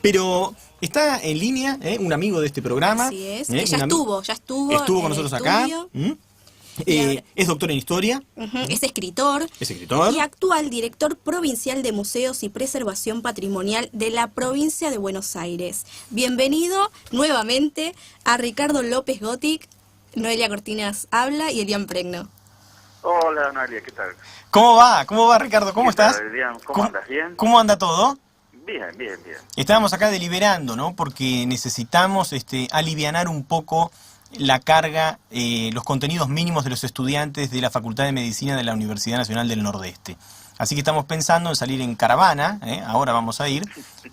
Pero está en línea, un amigo de este programa. Así es, que ya estuvo Estuvo con nosotros acá. Es doctor en historia. Es escritor. Es escritor. Y actual director provincial de Museos y Preservación Patrimonial de la provincia de Buenos Aires. Bienvenido nuevamente a Ricardo López Gotic, Noelia Cortinas habla y Elian Pregno. Hola, Noelia, ¿qué tal? ¿Cómo va? ¿Cómo va, Ricardo? ¿Cómo estás? Elian? ¿Cómo andas? ¿Bien? ¿Cómo anda todo? Bien, bien, bien. Estábamos acá deliberando, ¿no? Porque necesitamos alivianar un poco la carga, los contenidos mínimos de los estudiantes de la Facultad de Medicina de la Universidad Nacional del Nordeste. Así que estamos pensando en salir en caravana, ahora vamos a ir,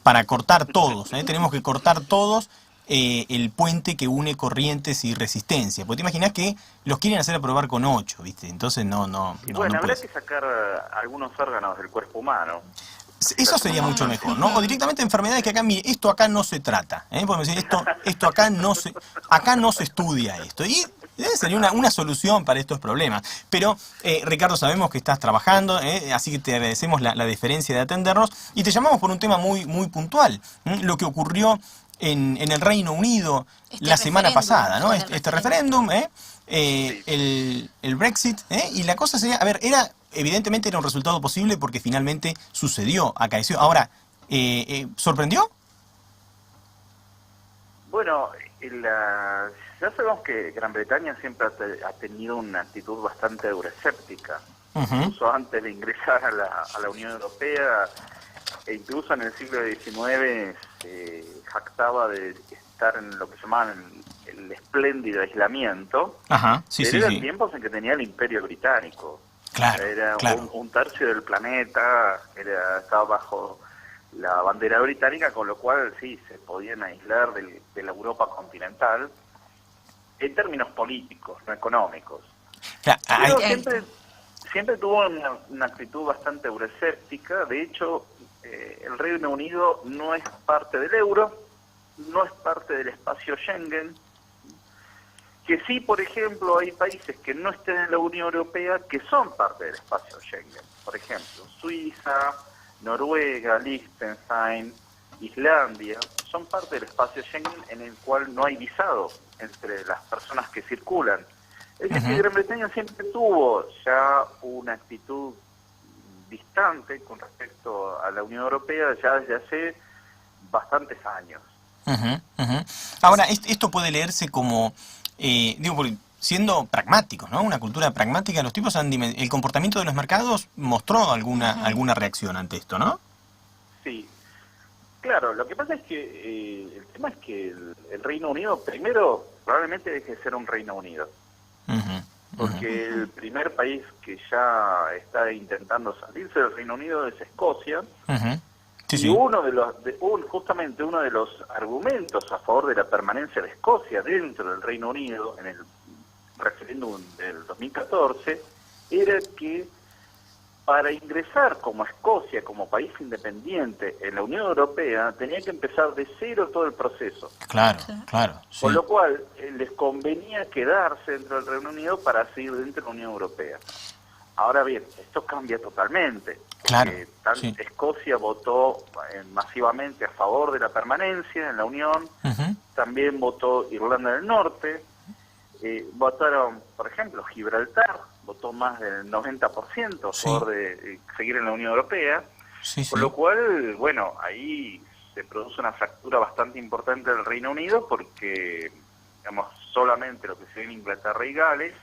para cortar todos. Tenemos que cortar todos el puente que une Corrientes y Resistencia. Porque te imaginas que los quieren hacer aprobar con 8, ¿viste? Entonces no habrá que sacar algunos órganos del cuerpo humano. Eso sería mucho mejor, ¿no? O directamente enfermedades que acá, mire, esto acá no se trata, porque me dicen, esto acá no se estudia esto. Y sería una solución para estos problemas. Pero, Ricardo, sabemos que estás trabajando, así que te agradecemos la deferencia de atendernos. Y te llamamos por un tema muy, muy puntual, lo que ocurrió en el Reino Unido la semana pasada, ¿no? Este referéndum, el Brexit, y la cosa sería, a ver, evidentemente era un resultado posible porque finalmente sucedió, acaeció. Ahora, ¿sorprendió? Bueno, ya sabemos que Gran Bretaña siempre ha tenido una actitud bastante euroscéptica. Incluso antes de ingresar a la Unión Europea, e incluso en el siglo XIX se jactaba de estar en lo que llamaban el espléndido aislamiento. Eran tiempos en que tenía el Imperio Británico. Era un tercio del planeta, estaba bajo la bandera británica, con lo cual sí, se podían aislar de la Europa continental en términos políticos, no económicos. Pero siempre tuvo una actitud bastante euroscéptica. De hecho, el Reino Unido no es parte del euro, no es parte del espacio Schengen, que sí, por ejemplo, hay países que no estén en la Unión Europea que son parte del espacio Schengen. Por ejemplo, Suiza, Noruega, Liechtenstein, Islandia, son parte del espacio Schengen en el cual no hay visado entre las personas que circulan. Es decir, que Gran Bretaña siempre tuvo ya una actitud distante con respecto a la Unión Europea ya desde hace bastantes años. Ahora, esto puede leerse como, porque siendo pragmáticos, ¿no? Una cultura pragmática, los tipos el comportamiento de los mercados mostró alguna reacción ante esto, ¿no? Sí, claro, lo que pasa es que el tema es que el Reino Unido primero probablemente deje de ser un Reino Unido. Porque el primer país que ya está intentando salirse del Reino Unido es Escocia. Y justamente uno de los argumentos a favor de la permanencia de Escocia dentro del Reino Unido en el referéndum del 2014 era que para ingresar como Escocia, como país independiente en la Unión Europea, tenía que empezar de cero todo el proceso. Claro. Sí. Con lo cual, les convenía quedarse dentro del Reino Unido para seguir dentro de la Unión Europea. Ahora bien, esto cambia totalmente. Escocia votó masivamente a favor de la permanencia en la Unión, también votó Irlanda del Norte, votaron, por ejemplo, Gibraltar, votó más del 90% a favor de seguir en la Unión Europea, con lo cual, bueno, ahí se produce una fractura bastante importante del Reino Unido porque, digamos, solamente lo que se ve en Inglaterra y Gales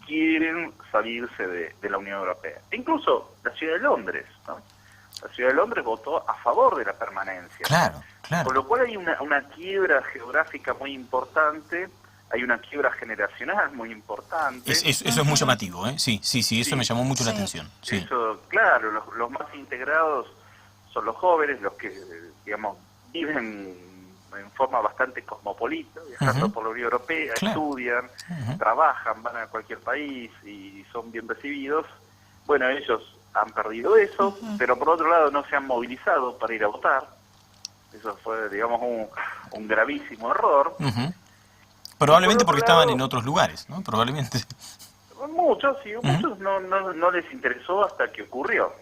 quieren salirse de la Unión Europea. E incluso la ciudad de Londres, ¿no? La ciudad de Londres votó a favor de la permanencia. Claro. Con lo cual hay una quiebra geográfica muy importante, hay una quiebra generacional muy importante. Eso es muy llamativo, ¿eh? Sí, eso me llamó mucho la atención. Sí. Eso, claro, los más integrados son los jóvenes, los que, digamos, viven en forma bastante cosmopolita, viajando por la Unión Europea, estudian, trabajan, van a cualquier país y son bien recibidos. Bueno, ellos han perdido eso, pero por otro lado no se han movilizado para ir a votar. Eso fue, digamos, un gravísimo error. Probablemente porque estaban en otros lugares, ¿no? Probablemente. Muchos no les interesó hasta que ocurrió.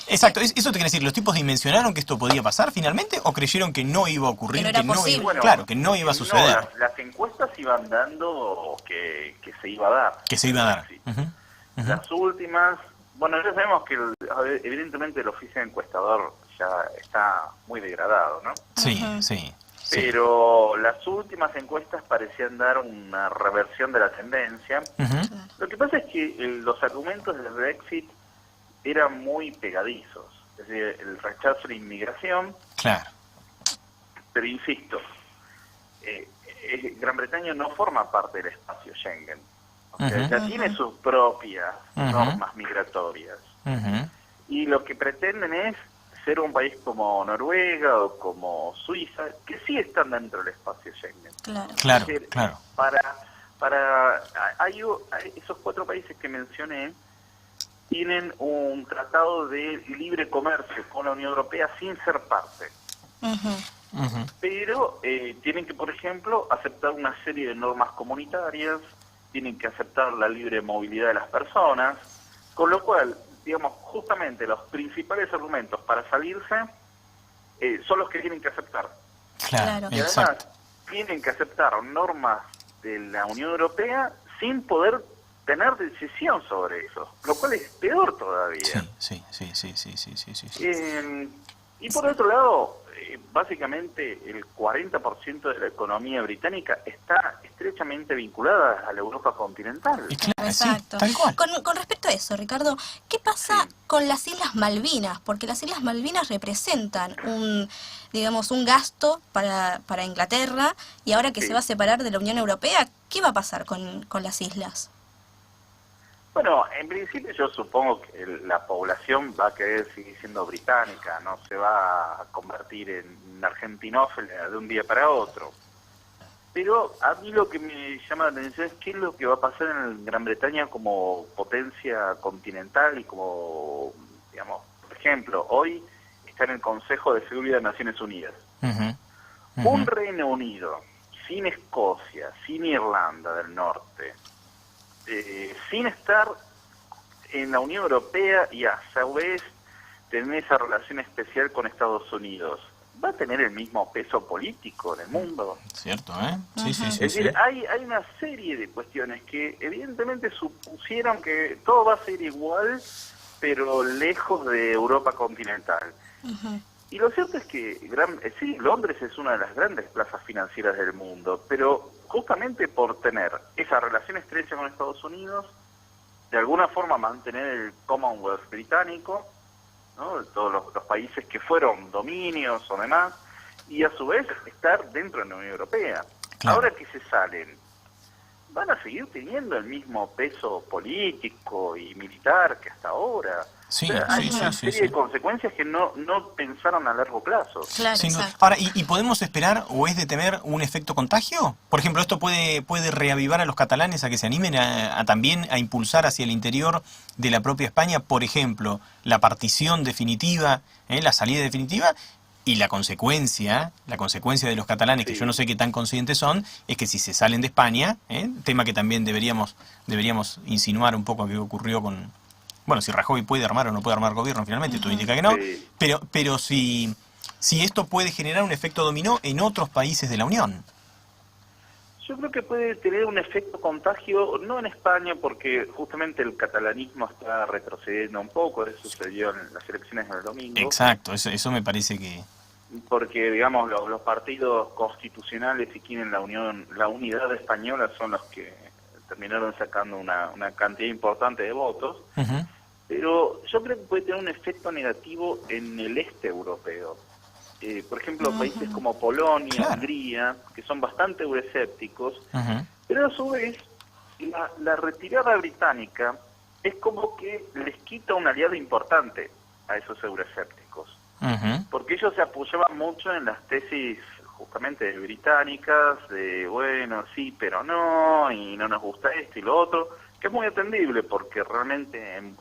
Exacto, eso te quiere decir, ¿los tipos dimensionaron que esto podía pasar finalmente o creyeron que no iba a ocurrir, Que no era posible. Bueno, claro, que no iba a suceder? No, las encuestas iban dando que se iba a dar. Que se iba a dar. Sí. Ujú, ujú. Las últimas, bueno, ya sabemos que evidentemente el oficio de encuestador ya está muy degradado, ¿no? Sí, Ujú. sí. Pero las últimas encuestas parecían dar una reversión de la tendencia. Ujú. Lo que pasa es que los argumentos del Brexit eran muy pegadizos, es decir, el rechazo a la inmigración, Claro. pero insisto, Gran Bretaña no forma parte del espacio Schengen, o sea, Ujú. ya tiene sus propias Ujú. normas migratorias, Ujú. y lo que pretenden es ser un país como Noruega o como Suiza, que sí están dentro del espacio Schengen. Claro. Claro, Es decir, claro. Esos 4 países que mencioné tienen un tratado de libre comercio con la Unión Europea sin ser parte, Ujú. Ujú. pero tienen que, por ejemplo, aceptar una serie de normas comunitarias, tienen que aceptar la libre movilidad de las personas, con lo cual, digamos, justamente los principales argumentos para salirse son los que tienen que aceptar. Claro, Claro. Y exacto. además tienen que aceptar normas de la Unión Europea sin poder tener decisión sobre eso, lo cual es peor todavía. Sí. Y por otro lado, básicamente el 40% de la economía británica está estrechamente vinculada a la Europa continental. Y claro, sí, Exacto. tal cual. Con respecto a eso, Ricardo, ¿qué pasa Sí. con las Islas Malvinas? Porque las Islas Malvinas representan digamos, un gasto para Inglaterra, y ahora que Sí. se va a separar de la Unión Europea, ¿qué va a pasar con las islas? Bueno, en principio yo supongo que la población va a querer seguir siendo británica, no se va a convertir en argentinófila de un día para otro. Pero a mí lo que me llama la atención es qué es lo que va a pasar en Gran Bretaña como potencia continental y como, digamos, por ejemplo, hoy está en el Consejo de Seguridad de Naciones Unidas. Ujú. Ujú. Un Reino Unido sin Escocia, sin Irlanda del Norte, sin estar en la Unión Europea y a su vez tener esa relación especial con Estados Unidos, ¿va a tener el mismo peso político en el mundo? Cierto, ¿eh? Sí, sí, Ujú. sí. Es sí. decir, hay una serie de cuestiones que evidentemente supusieron que todo va a ser igual, pero lejos de Europa continental. Ujú. Y lo cierto es que sí, Londres es una de las grandes plazas financieras del mundo, pero justamente por tener esa relación estrecha con Estados Unidos, de alguna forma mantener el Commonwealth británico, ¿no? Todos los países que fueron dominios o demás, y a su vez estar dentro de la Unión Europea. Claro. Ahora que se salen, van a seguir teniendo el mismo peso político y militar que hasta ahora. Sí, Hay sí, una sí, serie sí. de consecuencias que no pensaron a largo plazo. Claro, Sin duda. exacto. Ahora, ¿y podemos esperar o es de temer un efecto contagio? Por ejemplo, ¿esto puede reavivar a los catalanes a que se animen a también a impulsar hacia el interior de la propia España, por ejemplo, la partición definitiva, la salida definitiva? Y la consecuencia de los catalanes, que Sí. yo no sé qué tan conscientes son, es que si se salen de España, tema que también deberíamos insinuar un poco que ocurrió con... Bueno, si Rajoy puede armar o no puede armar gobierno finalmente, todo indica que no, Sí. pero si esto puede generar un efecto dominó en otros países de la Unión. Yo creo que puede tener un efecto contagio, no en España, porque justamente el catalanismo está retrocediendo un poco, eso sucedió en las elecciones del domingo. Exacto, eso me parece que... Porque, digamos, los partidos constitucionales y quieren la unidad española son los que terminaron sacando una cantidad importante de votos. Ujú. Pero yo creo que puede tener un efecto negativo en el este europeo. Por ejemplo, países como Polonia, Claro. Hungría, que son bastante euroscépticos, Ujú. pero a su vez la retirada británica es como que les quita un aliado importante a esos euroscépticos, Ujú. porque ellos se apoyaban mucho en las tesis justamente británicas, de bueno, sí, pero no, y no nos gusta esto y lo otro, que es muy atendible porque realmente en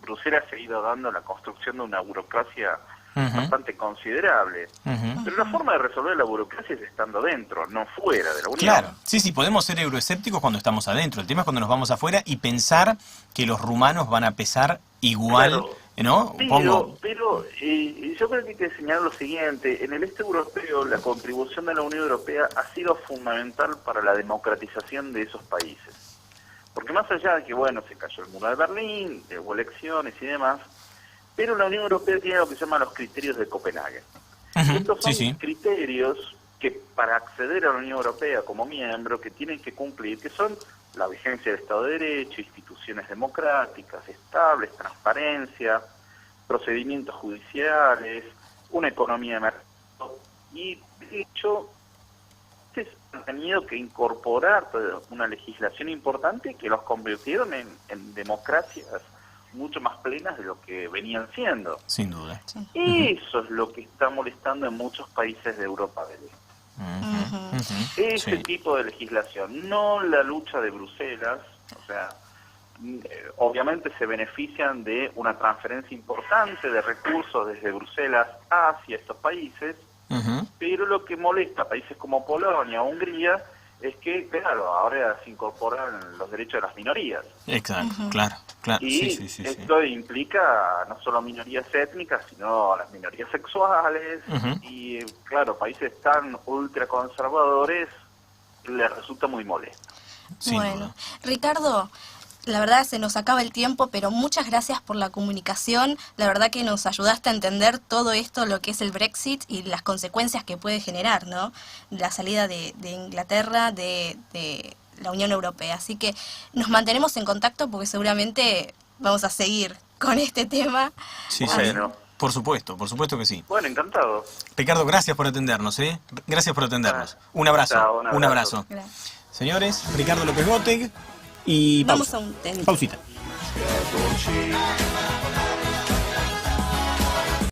Bruselas se ha ido dando la construcción de una burocracia Ujú. bastante considerable. Ujú. Pero la forma de resolver la burocracia es estando dentro, no fuera de la Unión. Claro, sí, podemos ser euroescépticos cuando estamos adentro. El tema es cuando nos vamos afuera y pensar que los rumanos van a pesar igual Claro. ¿no? Pero yo creo que hay que señalar lo siguiente: en el este europeo la contribución de la Unión Europea ha sido fundamental para la democratización de esos países. Porque más allá de que, bueno, se cayó el muro de Berlín, hubo elecciones y demás, pero la Unión Europea tiene lo que se llama los criterios de Copenhague. Estos son criterios que para acceder a la Unión Europea como miembro que tienen que cumplir, que son la vigencia del Estado de Derecho, instituciones democráticas estables, transparencia, procedimientos judiciales, una economía de mercado, y de hecho se han tenido que incorporar una legislación importante que los convirtieron en democracias mucho más plenas de lo que venían siendo. Sin duda. Eso es lo que está molestando en muchos países de Europa del Este. Ese tipo de legislación, no la lucha de Bruselas. O sea, obviamente se benefician de una transferencia importante de recursos desde Bruselas hacia estos países, pero lo que molesta a países como Polonia o Hungría es que, claro, ahora se incorporan los derechos de las minorías. Exacto, claro. Y esto implica no solo minorías étnicas, sino las minorías sexuales. Y, claro, países tan ultraconservadores les resulta muy molesto. Bueno, Ricardo, la verdad se nos acaba el tiempo, pero muchas gracias por la comunicación. La verdad que nos ayudaste a entender todo esto, lo que es el Brexit y las consecuencias que puede generar, ¿no? La salida de Inglaterra de la Unión Europea. Así que nos mantenemos en contacto porque seguramente vamos a seguir con este tema. Bueno. Por supuesto que sí. Bueno, encantado. Ricardo, gracias por atendernos, ¿eh? Gracias por atendernos. Un abrazo. Chao, un abrazo. Gracias. Señores, Ricardo López Gótic y vamos a un tema. Pausita.